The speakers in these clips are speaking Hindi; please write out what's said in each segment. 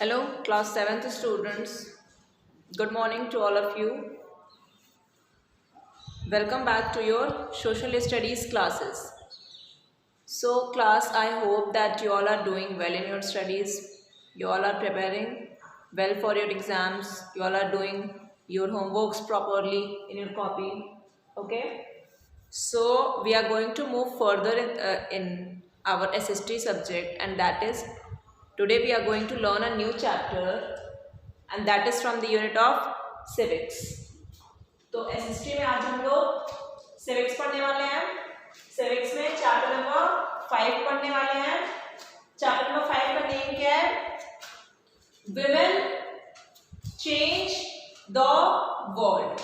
Hello, class 7th students. Good morning to all of you. Welcome back to your social studies classes. So, class, I hope that you all are doing well in your studies. You all are preparing well for your exams. You all are doing your homeworks properly in your copy. Okay? So, we are going to move further in our SST subject, and that is today we are going to learn a new chapter, and that is from the unit of civics. तो एसएसटी में आज हम लोग सिविक्स पढ़ने वाले हैं। सिविक्स में चैप्टर नंबर 5 पढ़ने वाले हैं। चैप्टर नंबर 5 का नेम क्या है? Women change the world.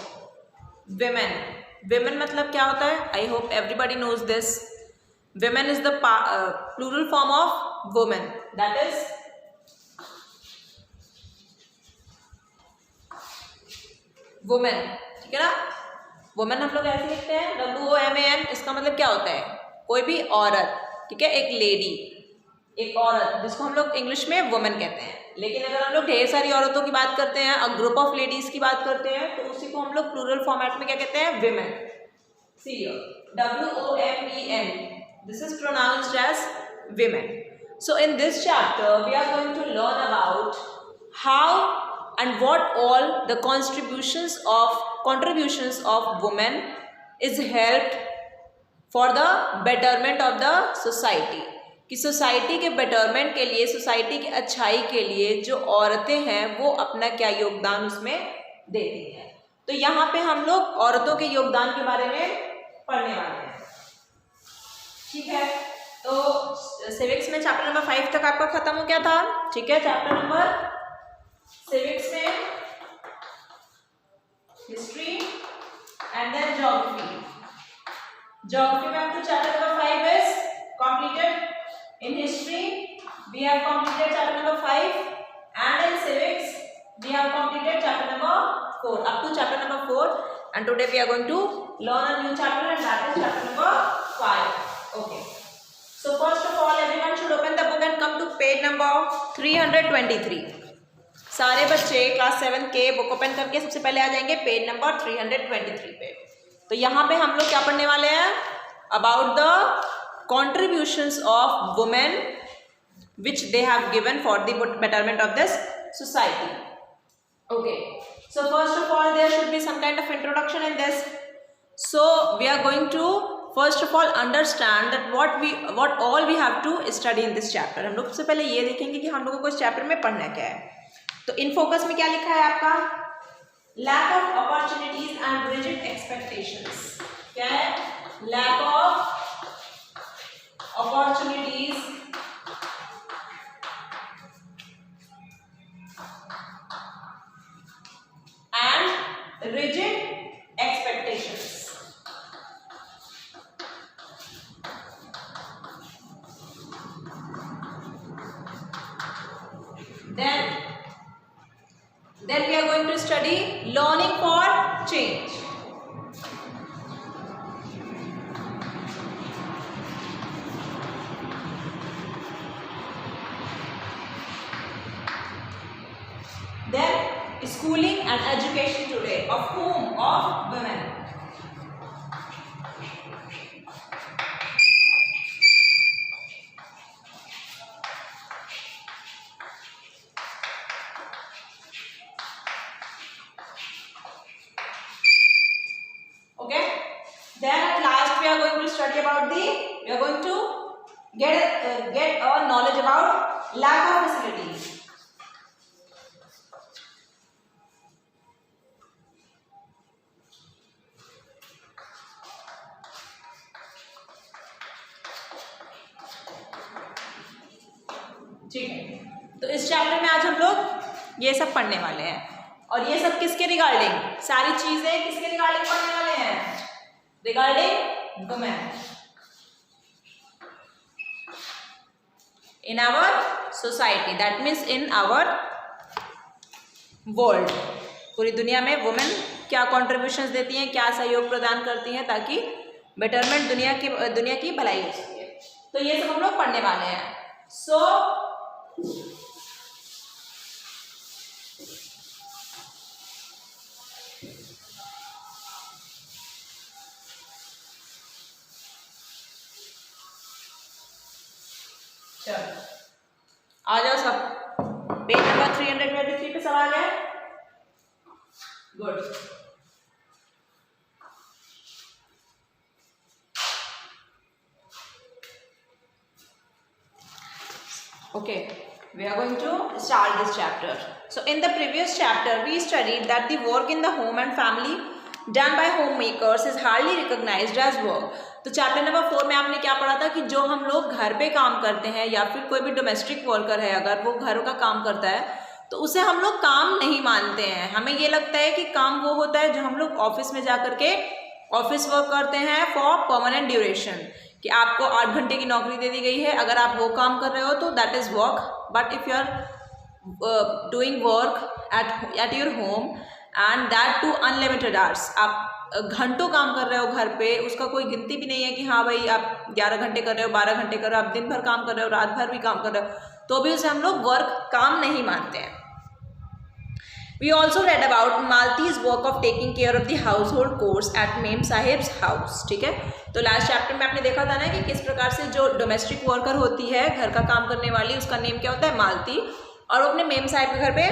Women मतलब क्या होता है? I hope everybody knows this. Women is the plural form of woman, that is woman. ठीक है ना? वुमेन हम लोग ऐसे लिखते हैं WOMAN। इसका मतलब क्या होता है? कोई भी औरत, ठीक है, एक लेडी, एक औरत, जिसको हम लोग इंग्लिश में वुमेन कहते हैं। लेकिन अगर हम लोग ढेर सारी औरतों की बात करते हैं, अ ग्रुप ऑफ लेडीज की बात करते हैं, तो उसी को हम लोग प्लूरल फॉर्मेट में क्या कहते हैं? Women. See WOMEN, this is pronounced as women. So in this chapter we are going to learn about how and what all the contributions of women is helped for the betterment of the society। कि सोसाइटी के बेटरमेंट के लिए, सोसाइटी की अच्छाई के लिए जो औरतें हैं वो अपना क्या योगदान उसमें देती हैं। तो यहाँ पे हम लोग औरतों के योगदान के बारे में पढ़ने वाले हैं। ठीक है, तो सिविक्स में चैप्टर नंबर 5 तक आपका खत्म हो गया था। ठीक है, चैप्टर नंबर सिविक्स में history and then geography. Geography में आपको chapter number 5 is completed. In history we have completed chapter number 5 and in civics we have completed chapter number 4 up to chapter number 4, and today we are going to learn a new chapter, and that is chapter number 5. Okay, so first of all everyone should open the book and come to page number 323। सारे बच्चे क्लास 7 के बुक ओपन करके सबसे पहले आ जाएंगे पेज नंबर 323 पे। तो यहाँ पे हम लोग क्या पढ़ने वाले हैं? About the contributions of women which they have given for the betterment of this society. Okay, so first of all there should be some kind of introduction in this. So we are going to first of all understand that what all we have to study in this chapter। हम लोग सबसे पहले ये देखेंगे कि हम लोगों को इस चैप्टर में पढ़ना क्या है। तो इन फोकस में क्या लिखा है आपका? Lack of opportunities and rigid expectations. क्या है? Lack of opportunities and rigid expectations। Then we are going to study learning for change। Then schooling and education today, of whom? Of women। Okay, then at last we are going to study about we are going to get our knowledge about lack of facilities। ठीक है, तो इस चैप्टर में आज हम लोग ये सब पढ़ने वाले हैं, और ये सब किसके रिगार्डिंग? सारी चीजें किसके रिगार्डिंग पढ़ने वाले हैं? Regarding women in our society, that means in our world. पूरी दुनिया में वुमेन क्या कॉन्ट्रीब्यूशंस देती हैं, क्या सहयोग प्रदान करती हैं ताकि बेटरमेंट दुनिया की भलाई हो सके। तो ये सब हम लोग पढ़ने वाले हैं। सो चलो आ जाओ सब, पेज नंबर 323 पे सवाल है। Good. Okay, we are going to start this chapter. So in the previous chapter we studied that the work in the home and family done by homemakers is hardly recognized as work. तो चैप्टर नंबर 4 में आपने क्या पढ़ा था कि जो हम लोग घर पे काम करते हैं या फिर कोई भी डोमेस्टिक वर्कर है अगर वो घरों का काम करता है तो उसे हम लोग काम नहीं मानते हैं। हमें ये लगता है कि काम वो होता है जो हम लोग ऑफिस में जा करके ऑफिस वर्क करते हैं फॉर परमानेंट ड्यूरेशन, कि आपको 8 घंटे की नौकरी दे दी गई है, अगर आप वो काम कर रहे हो तो that is work. But if you are doing work at your home and that too unlimited hours, आप घंटों काम कर रहे हो घर पे, उसका कोई गिनती भी नहीं है कि हाँ भाई आप 11 घंटे कर रहे हो, 12 घंटे कर रहे हो, आप दिन भर काम कर रहे हो, रात भर भी काम कर रहे हो, तो भी उसे हम लोग वर्क काम नहीं मानते हैं। We also read about Malti's work of taking care of the household chores at ma'am sahibs house. ठीक है, तो लास्ट चैप्टर में आपने देखा था ना कि किस प्रकार से जो डोमेस्टिक वर्कर होती है, घर का काम करने वाली, उसका नेम क्या होता है, मालती, और वो अपने मेम साहिब के घर पे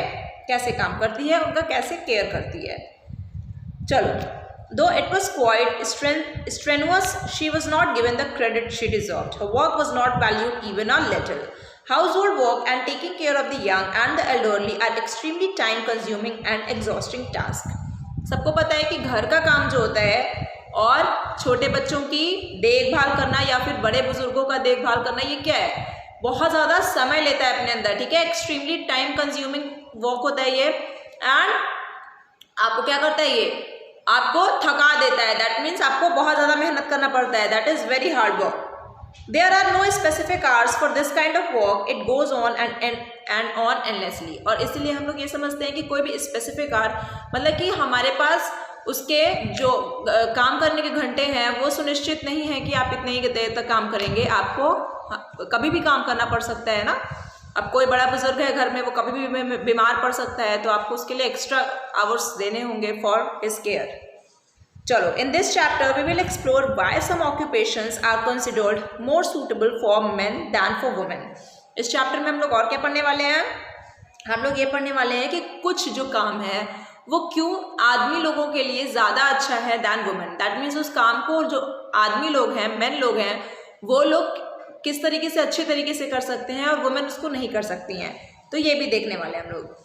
कैसे काम करती है, उनका कैसे केयर करती है। चलो, though it was quite strenuous, she was not given the credit she deserved. Her work was not valued even a little. Household work and taking care of the young and the elderly are extremely time consuming and exhausting tasks. सबको पता है कि घर का काम जो होता है और छोटे बच्चों की देखभाल करना या फिर बड़े बुजुर्गों का देखभाल करना, ये क्या है, बहुत ज़्यादा समय लेता है अपने अंदर। ठीक है, एक्सट्रीमली टाइम कंज्यूमिंग वर्क होता है ये, एंड आपको क्या करता है, ये आपको थका देता है। दैट मीन्स आपको बहुत ज़्यादा मेहनत करना पड़ता है। That is very hard work. There are no specific hours for this kind of work. It goes on and on endlessly. और इसलिए हम लोग ये समझते हैं कि कोई भी स्पेसिफिक आवर, मतलब कि हमारे पास उसके जो काम करने के घंटे हैं वो सुनिश्चित नहीं है कि आप इतने ही देर तक काम करेंगे। आपको कभी भी काम करना पड़ सकता है ना। अब कोई बड़ा बुजुर्ग है घर में, वो कभी भी बीमार पड़ सकता है, तो आपको उसके लिए एक्स्ट्रा आवर्स देने होंगे फॉर हिज केयर। चलो, in this chapter we will explore why some occupations are considered more suitable for men than for women. इस चैप्टर में हम लोग और क्या पढ़ने वाले हैं, हम लोग ये पढ़ने वाले हैं कि कुछ जो काम है वो क्यों आदमी लोगों के लिए ज़्यादा अच्छा है दैन वुमेन। दैट मीन्स उस काम को जो आदमी लोग हैं, मेन लोग हैं, वो लोग किस तरीके से अच्छे तरीके से कर सकते हैं और वुमेन उसको नहीं कर सकती हैं। तो ये भी देखने वाले हैं हम लोग।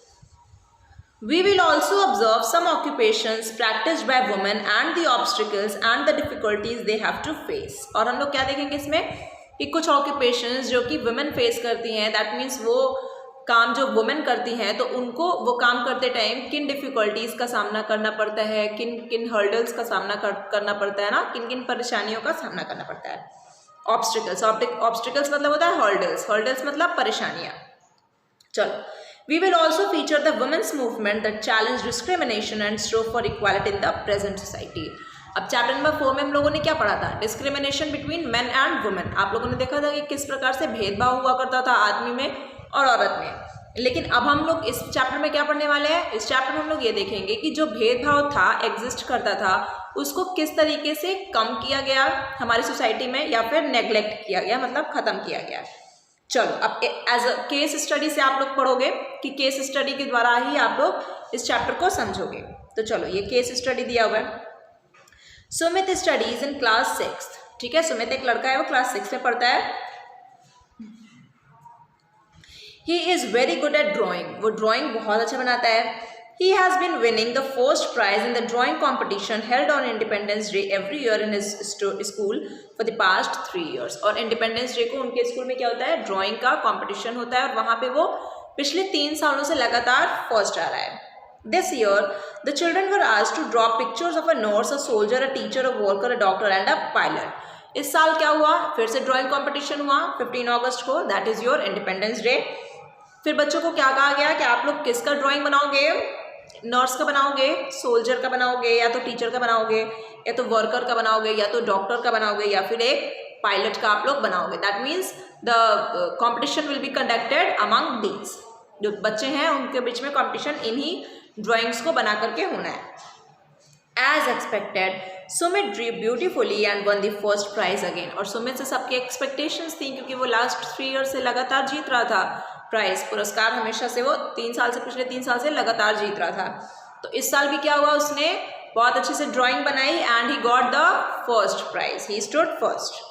We will also observe some occupations practiced by women and the obstacles and the difficulties they have to face. और हम लोग क्या देखेंगे इसमें कि कुछ occupations जो कि women face करती हैं, that means वो काम जो women करती हैं तो उनको वो काम करते टाइम किन difficulties का सामना करना पड़ता है, किन किन hurdles का सामना करना पड़ता है ना, किन किन परेशानियों का सामना करना पड़ता है। Obstacles मतलब होता है hurdles मतलब परेशानियाँ। चलो, we will also feature the women's movement that challenge discrimination and strove for equality in the present society. अब चैप्टर नंबर 4 में हम लोगों ने क्या पढ़ा था, discrimination between main and women. आप लोगों ने देखा था कि किस प्रकार से भेदभाव हुआ करता था आदमी में और औरत में। लेकिन अब हम लोग इस चैप्टर में क्या पढ़ने वाले हैं, इस चैप्टर में हम लोग ये देखेंगे कि जो भेदभाव था, एग्जिस्ट करता था, उसको किस तरीके से कम किया गया हमारी सोसाइटी में या फिर नेग्लेक्ट किया गया, मतलब ख़त्म किया गया। चलो, अब एज अ केस स्टडी से आप लोग पढ़ोगे कि केस स्टडी के द्वारा ही आप लोग इस चैप्टर को समझोगे। तो चलो, ये केस स्टडी दिया हुआ है। Sumit studies in class 6। ठीक है, सुमित एक लड़का है, वो क्लास 6 में पढ़ता है। He is very good at drawing, वो ड्राइंग बहुत अच्छा बनाता है। He has been winning the first prize in the drawing competition held on Independence Day every year in his school for the past 3 years. और Independence Day को उनके स्कूल में क्या होता है, ड्राइंग का कंपटीशन होता है और वहाँ पे वो पिछले 3 सालों से लगातार फर्स्ट आ रहा है। This year, the children were asked to draw pictures of a nurse, a soldier, a teacher, a worker, a doctor and a pilot. इस साल क्या हुआ, फिर से ड्राइंग कंपटीशन हुआ 15 अगस्त को, that is your independence day. फिर बच्चों को क्या कहा गया कि आप लोग किसका ड्राइंग बनाओगे, नर्स का बनाओगे, सोल्जर का बनाओगे, या तो टीचर का बनाओगे, या तो वर्कर का बनाओगे, या तो डॉक्टर का बनाओगे, या फिर एक पायलट का आप लोग बनाओगे। That means the competition will be conducted among these. जो बच्चे हैं उनके बीच में कॉम्पिटिशन इन्हीं ड्राइंग्स को बना करके होना है। As expected Sumit drew beautifully and won the first prize again. और सुमित से सबकी एक्सपेक्टेशंस थी क्योंकि वो लास्ट 3 ईयर से लगातार जीत रहा था प्राइज, पुरस्कार हमेशा से वो 3 साल से, पिछले 3 साल से लगातार जीत रहा था। तो इस साल भी क्या हुआ, उसने बहुत अच्छे से ड्राइंग बनाई and he got the first prize, he stood first.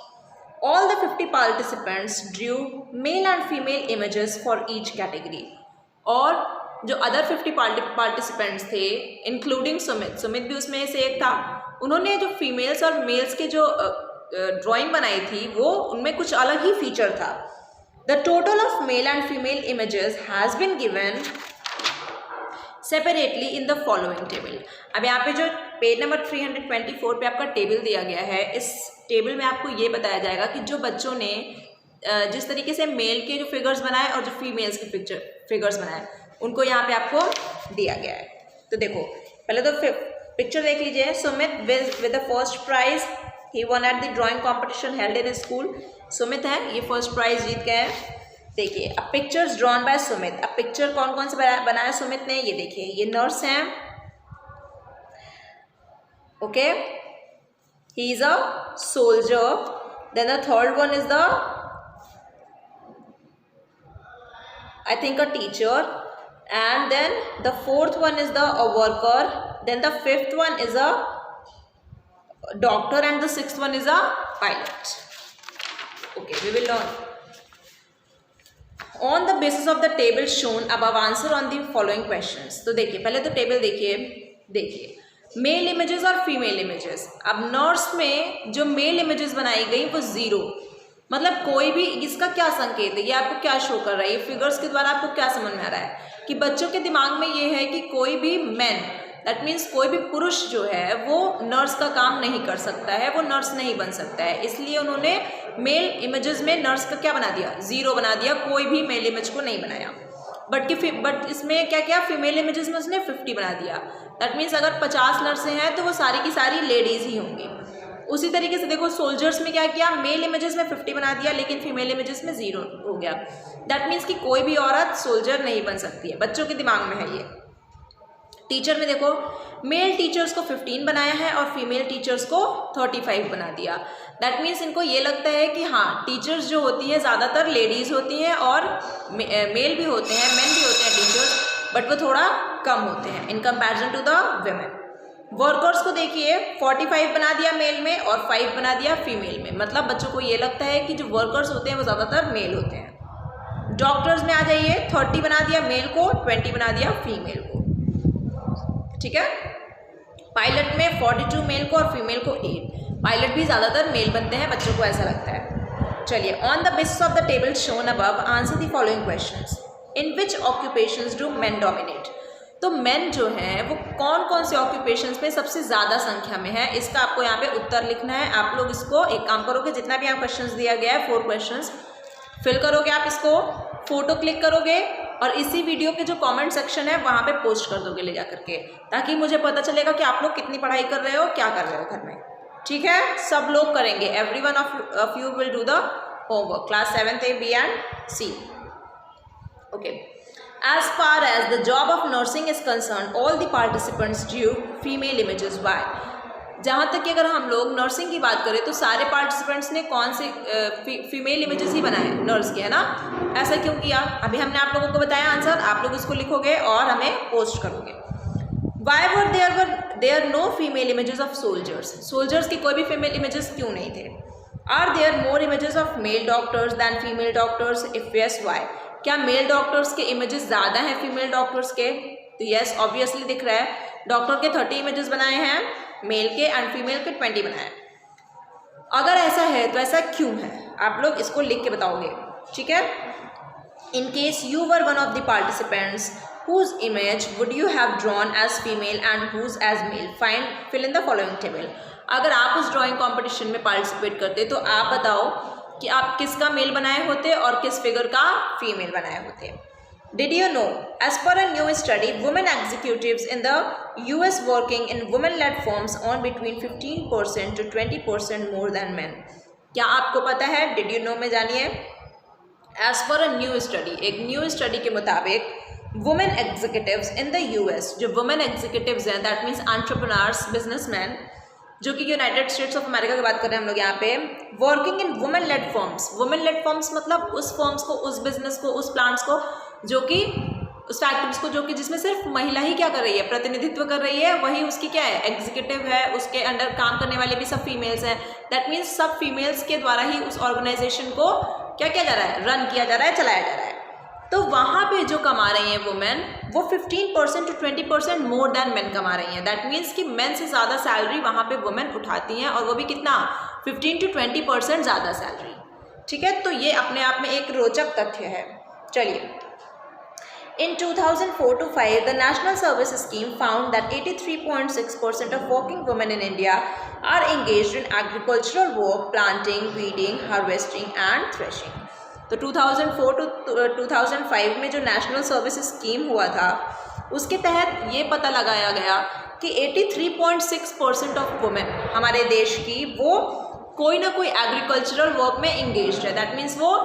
All the 50 participants drew male and female images for each category. और जो अदर 50 पार्टिसिपेंट्स थे इंक्लूडिंग सुमित भी उसमें से एक था, उन्होंने जो फीमेल्स और मेल्स के जो ड्राइंग बनाई थी वो उनमें कुछ अलग ही फीचर था। The total of male and female images has been given separately in the following table. अब यहाँ पे जो पेज नंबर 324 पे आपका टेबल दिया गया है, इस टेबल में आपको ये बताया जाएगा कि जो बच्चों ने जिस तरीके से मेल के जो फिगर्स बनाए और जो फीमेल्स के फिगर्स बनाए उनको यहाँ पे आपको दिया गया है। तो देखो पहले तो पिक्चर देख लीजिए। Sumit with the first prize, he won at the drawing competition held in school. Sumit है, ये फर्स्ट प्राइज जीत गए हैं। देखिए अब पिक्चर्स ड्रॉन बाय सुमित। अब पिक्चर कौन कौन से बनाया सुमित ने, ये देखिए, ये नर्स हैं, okay, he is a soldier, then the third one is the I think a teacher, and then the fourth one is the worker, then the fifth one is a doctor and the sixth one is a pilot. Okay, we will learn on the basis of the table shown above answer on the following questions. तो देखिए पहले तो टेबल देखिए मेल इमेजेस और फीमेल इमेजेस। अब नर्स में जो मेल इमेजेस बनाई गई वो 0, मतलब कोई भी, इसका क्या संकेत है, ये आपको क्या शो कर रहा है, ये फिगर्स के द्वारा आपको क्या समझ में आ रहा है कि बच्चों के दिमाग में ये है कि कोई भी मैन, दैट मीन्स कोई भी पुरुष जो है वो नर्स का काम नहीं कर सकता है, वो नर्स नहीं बन सकता है। इसलिए उन्होंने मेल इमेजेस में नर्स का क्या बना दिया, 0 बना दिया, कोई भी मेल इमेज को नहीं बनाया। बट इसमें क्या किया, फीमेल इमेजेस में उसने 50 बना दिया। दैट मीन्स अगर 50 नर्सें हैं तो वो सारी की सारी लेडीज़ ही होंगी। उसी तरीके से देखो सोल्जर्स में क्या किया, मेल इमेजेस में 50 बना दिया लेकिन फीमेल इमेजेस में 0 हो गया। दैट मीन्स कि कोई भी औरत सोल्जर नहीं बन सकती है, बच्चों के दिमाग में है ये। टीचर में देखो मेल टीचर्स को 15 बनाया है और फीमेल टीचर्स को 35 बना दिया। दैट मीन्स इनको ये लगता है कि हाँ टीचर्स जो होती हैं ज़्यादातर लेडीज़ होती हैं और मेल भी होते हैं, मेन भी होते हैं टीचर्स, बट वो थोड़ा कम होते हैं in comparison to the women. Workers को देखिए 45 बना दिया मेल में और 5 बना दिया फीमेल में, मतलब बच्चों को ये लगता है कि जो वर्कर्स होते हैं वो ज़्यादातर मेल होते हैं। डॉक्टर्स में आ जाइए 30 बना दिया मेल को, 20 बना दिया फीमेल को, ठीक है। पायलट में 42 मेल को और फीमेल को 8, पायलट भी ज़्यादातर मेल बनते हैं, बच्चों को ऐसा लगता है। चलिए on the basis of the table shown above answer the following questions. In which occupations do main dominate. तो मेन जो हैं वो कौन कौन से ऑक्यूपेशंस में सबसे ज़्यादा संख्या में है, इसका आपको यहाँ पे उत्तर लिखना है। आप लोग इसको एक काम करोगे, जितना भी यहाँ क्वेश्चंस दिया गया है 4 क्वेश्चंस फिल करोगे, आप इसको फोटो क्लिक करोगे और इसी वीडियो के जो कमेंट सेक्शन है वहाँ पे पोस्ट कर दोगे ले जा करके, ताकि मुझे पता चलेगा कि आप लोग कितनी पढ़ाई कर रहे हो, क्या कर रहे हो घर में, ठीक है। सब लोग करेंगे, everyone of you will do the homework, class 7th A, B and C, okay. As far as the job of nursing is concerned, all the participants drew female images. Why? जहाँ तक कि अगर हम लोग नर्सिंग की बात करें तो सारे पार्टिसिपेंट्स ने कौन से फीमेल इमेजेस ही बनाए नर्स के, है ना। ऐसा क्यों किया, अभी हमने आप लोगों को बताया आंसर, आप लोग इसको लिखोगे और हमें पोस्ट करोगे। Why were there no female images of soldiers? Soldiers की कोई भी फीमेल इमेजेस क्यों नहीं थे? Are there more images of male doctors than female doctors? If yes, why? क्या मेल डॉक्टर्स के इमेजेस ज़्यादा हैं फीमेल डॉक्टर्स के? तो यस ऑब्वियसली दिख रहा है, डॉक्टर के 30 इमेजेस बनाए हैं, मेल के एंड फीमेल के 20 बनाए। अगर ऐसा है तो ऐसा क्यों है, आप लोग इसको लिख के बताओगे, ठीक है। In case you were one of the participants whose image would you have drawn as female and whose as male, fill in the following table। अगर आप उस ड्राइंग कॉम्पिटिशन में पार्टिसिपेट करते तो आप बताओ कि आप किसका मेल बनाए होते और किस फिगर का फीमेल बनाए होते। Did you know, as per a new study, women executives in the US working in women-led firms earn between 15% to 20% more than men। क्या आपको पता है? Did you know में जानिए। As per a new study, एक न्यू स्टडी के मुताबिक women executives in the US, जो वुमेन एग्जीक्यूटिव्स हैं दैट मीन्स एंटरप्रेन्योर्स, बिजनेसमैन, जो कि यूनाइटेड स्टेट्स ऑफ अमेरिका की बात कर रहे हैं हम लोग यहाँ पे। Working in women lead firms, women lead firms मतलब उस फर्म्स को, उस बिजनेस को, उस प्लांट्स को, जो कि उस फैक्ट्रीज को जो कि जिसमें सिर्फ महिला ही क्या कर रही है, प्रतिनिधित्व कर रही है, वही उसकी क्या है, एग्जीक्यूटिव है, उसके अंडर काम करने वाले भी सब फीमेल्स हैं। दैट मीन्स सब फीमेल्स के द्वारा ही उस ऑर्गेनाइजेशन को क्या किया जा रहा है, रन किया जा रहा है, चलाया जा रहा है। तो वहाँ पे जो कमा रही हैं वुमेन, वो 15% to 20% मोर देन मेन कमा रही हैं। दैट मीन्स कि मेन से ज़्यादा सैलरी वहाँ पे वुमेन उठाती हैं, और वो भी कितना, 15 to 20% ज़्यादा सैलरी। ठीक है, तो ये अपने आप में एक रोचक तथ्य है। चलिए, in 2004 to 5 the National Service Scheme found that 83.6% of working women in India are engaged in agricultural work, planting, weeding, harvesting and threshing। तो 2004 to 2005 में जो नेशनल सर्विस स्कीम हुआ था, उसके तहत ये पता लगाया गया कि 83.6% ऑफ वुमेन हमारे देश की वो कोई ना कोई एग्रीकल्चरल वर्क में इंगेज्ड है। दैट मीन्स वो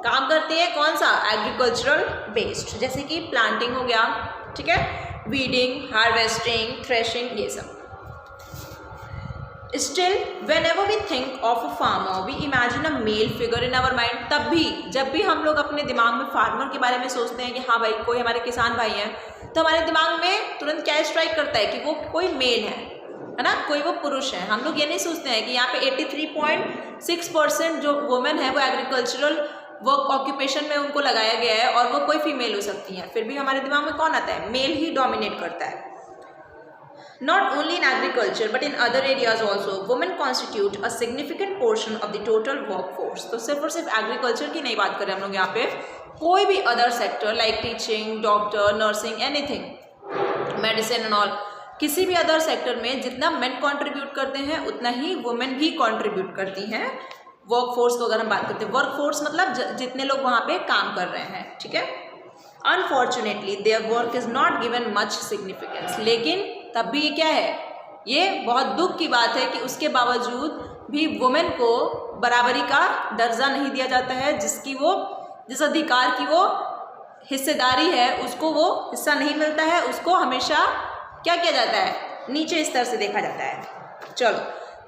काम करती है कौन सा, एग्रीकल्चरल बेस्ड, जैसे कि प्लांटिंग हो गया, ठीक है, वीडिंग, हार्वेस्टिंग, थ्रेशिंग, ये सब। Still whenever we think of a farmer we imagine a male figure in our mind. तब भी जब भी हम लोग अपने दिमाग में फार्मर के बारे में सोचते हैं कि हाँ भाई कोई हमारे किसान भाई हैं, तो हमारे दिमाग में तुरंत क्या स्ट्राइक करता है कि वो कोई मेल है ना, कोई वो पुरुष है। हम लोग ये नहीं सोचते हैं कि यहाँ पे 83.6% जो वुमेन है वो एग्रीकल्चरल वर्क ऑक्यूपेशन में उनको लगाया गया है, और वो कोई फीमेल हो सकती है। फिर भी हमारे दिमाग में कौन आता है, मेल ही डोमिनेट करता है। Not only in agriculture but in other areas also, women constitute a significant portion of the total workforce। तो सिर्फ और सिर्फ एग्रीकल्चर की नहीं बात करें हम लोग यहाँ पे, कोई भी other sector like teaching, doctor, nursing, anything, medicine and all, किसी भी अदर सेक्टर में जितना मेन कंट्रीब्यूट करते हैं उतना ही वुमेन भी कंट्रीब्यूट करती हैं। वर्क फोर्स को अगर हम बात करते हैं, वर्क फोर्स मतलब जितने लोग वहाँ पे काम कर रहे हैं, ठीक है। Unfortunately their work is not given much significance, लेकिन तब भी ये क्या है, ये बहुत दुख की बात है कि उसके बावजूद भी वुमेन को बराबरी का दर्जा नहीं दिया जाता है, जिस अधिकार की वो हिस्सेदारी है उसको वो हिस्सा नहीं मिलता है, उसको हमेशा क्या किया जाता है, नीचे स्तर से देखा जाता है। चलो,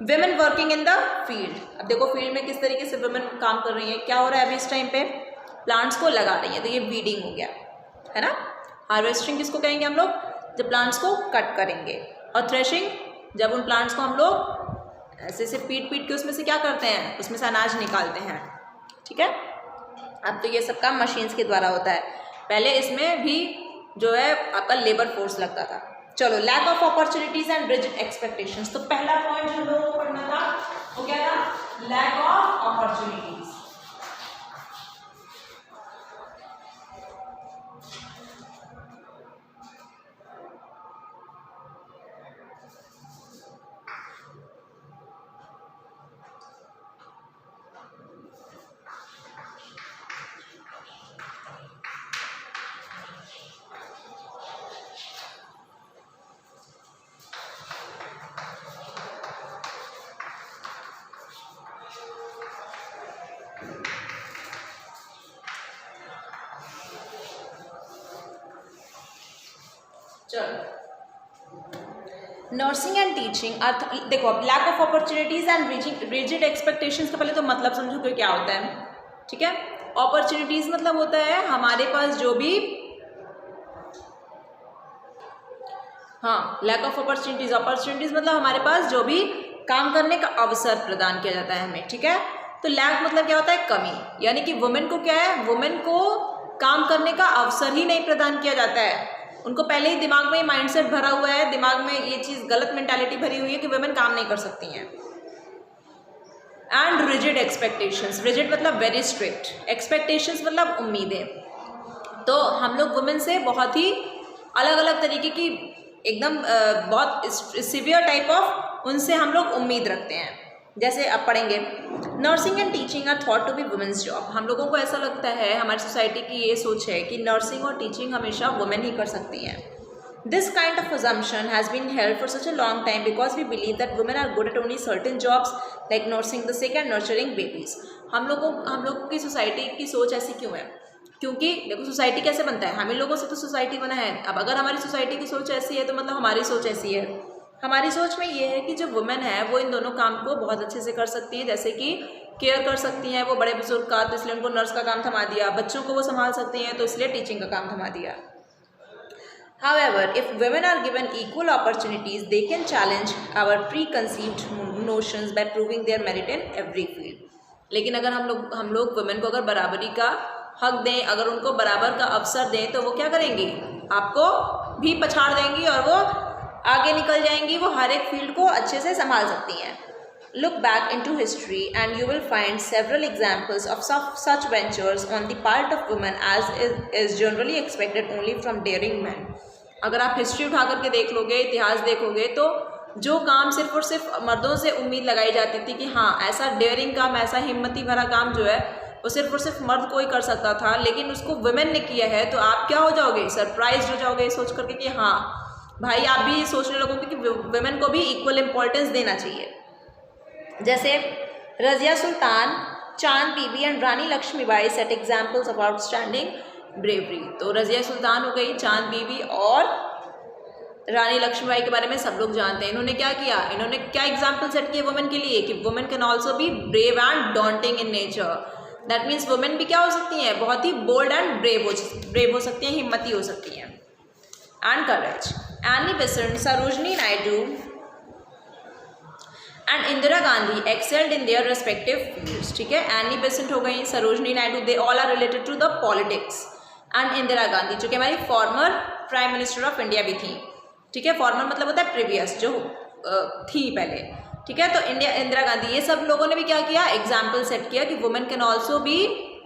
women working in the field. अब देखो फील्ड में किस तरीके से विमेन काम कर रही है, क्या हो रहा है अभी इस टाइम पे, प्लांट्स को लगा रही है, तो ये वीडिंग हो गया है ना। हार्वेस्टिंग किसको कहेंगे हम लोग, जब प्लांट्स को कट करेंगे, और थ्रेशिंग जब उन प्लांट्स को हम लोग ऐसे ऐसे पीट के उसमें से क्या करते हैं, उसमें से अनाज निकालते हैं, ठीक है। अब तो ये सब काम मशीन्स के द्वारा होता है, पहले इसमें भी जो है आपका लेबर फोर्स लगता था। चलो, lack of opportunities and rigid expectations. तो पहला पॉइंट जो हम लोगों को पढ़ना था वो क्या था, lack of opportunities. Nursing and teaching अर्थ, देखो lack of opportunities and rigid expectations का पहले तो मतलब समझो कि क्या होता है, ठीक है। अपॉर्चुनिटीज मतलब होता है हमारे पास जो भी, हाँ, लैक ऑफ अपॉर्चुनिटीज, अपॉर्चुनिटीज मतलब हमारे पास जो भी काम करने का अवसर प्रदान किया जाता है हमें, ठीक है। तो लैक मतलब क्या होता है, कमी, यानी कि वुमेन को क्या है, वुमेन को काम करने का अवसर ही नहीं प्रदान किया जाता है। उनको पहले ही दिमाग में माइंडसेट भरा हुआ है, दिमाग में ये चीज़ गलत मेंटालिटी भरी हुई है कि वुमेन काम नहीं कर सकती हैं। एंड रिजिड एक्सपेक्टेशंस, रिजिड मतलब वेरी स्ट्रिक्ट, एक्सपेक्टेशंस मतलब उम्मीदें। तो हम लोग वुमेन से बहुत ही अलग अलग तरीके की, एकदम बहुत सिवियर टाइप ऑफ उनसे हम लोग उम्मीद रखते हैं। जैसे अब पढ़ेंगे, nursing and teaching are thought to be women's job. हम लोगों को ऐसा लगता है, हमारी सोसाइटी की ये सोच है कि नर्सिंग और टीचिंग हमेशा वुमेन ही कर सकती हैं। This kind of assumption has been held for such a long time because we believe that women are good at only certain jobs like nursing the sick and nurturing babies। हम लोगों की सोसाइटी की सोच ऐसी क्यों है, क्योंकि देखो सोसाइटी कैसे बनता है, हम ही लोगों से तो सोसाइटी बना है। अब अगर हमारी सोसाइटी की सोच ऐसी है तो मतलब हमारी सोच ऐसी है, हमारी सोच में ये है कि जो वुमेन है वो इन दोनों काम को बहुत अच्छे से कर सकती है, जैसे कि केयर कर सकती हैं वो बड़े बुजुर्ग का, तो इसलिए उनको नर्स का काम थमा दिया, बच्चों को वो संभाल सकती हैं तो इसलिए टीचिंग का काम थमा दिया। However, if women are given equal opportunities, they can challenge our preconceived notions by proving their merit in every field. लेकिन अगर हम लोग वुमेन को अगर बराबरी का हक दें, अगर उनको बराबर का अवसर दें, तो वो क्या करेंगी, आपको भी पछाड़ देंगी और वो आगे निकल जाएंगी, वो हर एक फील्ड को अच्छे से संभाल सकती हैं। Look back into history and you will find several examples of such ventures on the part of women as is generally expected only from daring men. अगर आप हिस्ट्री उठा करके देख लोगे, इतिहास देखोगे, तो जो काम सिर्फ और सिर्फ मर्दों से उम्मीद लगाई जाती थी कि हाँ ऐसा डेयरिंग काम, ऐसा हिम्मती भरा काम जो है वो सिर्फ और सिर्फ मर्द कोई कर सकता था, लेकिन उसको वुमेन ने किया है, तो आप क्या हो जाओगे, सरप्राइज हो जाओगे सोच करके कि हाँ भाई आप भी सोचने लगोगे कि वुमेन को भी इक्वल इम्पोर्टेंस देना चाहिए। जैसे Razia Sultan, Chand Bibi and Rani Lakshmibai set examples of outstanding bravery. तो रजिया सुल्तान हो गई, चांद बीबी और रानी लक्ष्मीबाई के बारे में सब लोग जानते हैं। इन्होंने क्या किया, इन्होंने क्या एग्जाम्पल सेट किए वुमेन के लिए कि women can also be brave and daunting in nature. That means women भी क्या हो सकती हैं, बहुत ही बोल्ड एंड ब्रेव हो सकती हैं, हिम्मती हो सकती हैं। And courage, Annie Besant, Sarojini Naidu and Indira Gandhi excelled in their respective fields. ठीक है, एनी बेसेंट हो गई, Sarojini Naidu, they all are related to the politics. And Indira Gandhi जो कि हमारी former prime minister of India भी थी। ठीक है, फॉर्मर मतलब होता है प्रीवियस, जो थी पहले। ठीक है, तो इंदिरा गांधी, ये सब लोगों ने भी क्या किया, एग्जाम्पल सेट किया कि women can also be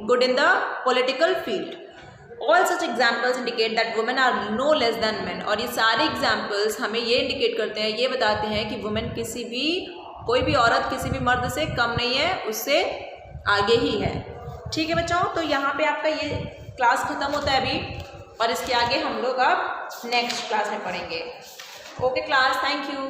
good in the political field. All such examples indicate that women are no less than man. और ये सारे एग्जाम्पल्स हमें ये इंडिकेट करते हैं, ये बताते हैं कि वुमेन किसी भी, कोई भी औरत किसी भी मर्द से कम नहीं है, उससे आगे ही है। ठीक है बच्चों, तो यहाँ पे आपका ये क्लास खत्म होता है अभी, और इसके आगे हम लोग अब नेक्स्ट क्लास में पढ़ेंगे। Okay class, thank you.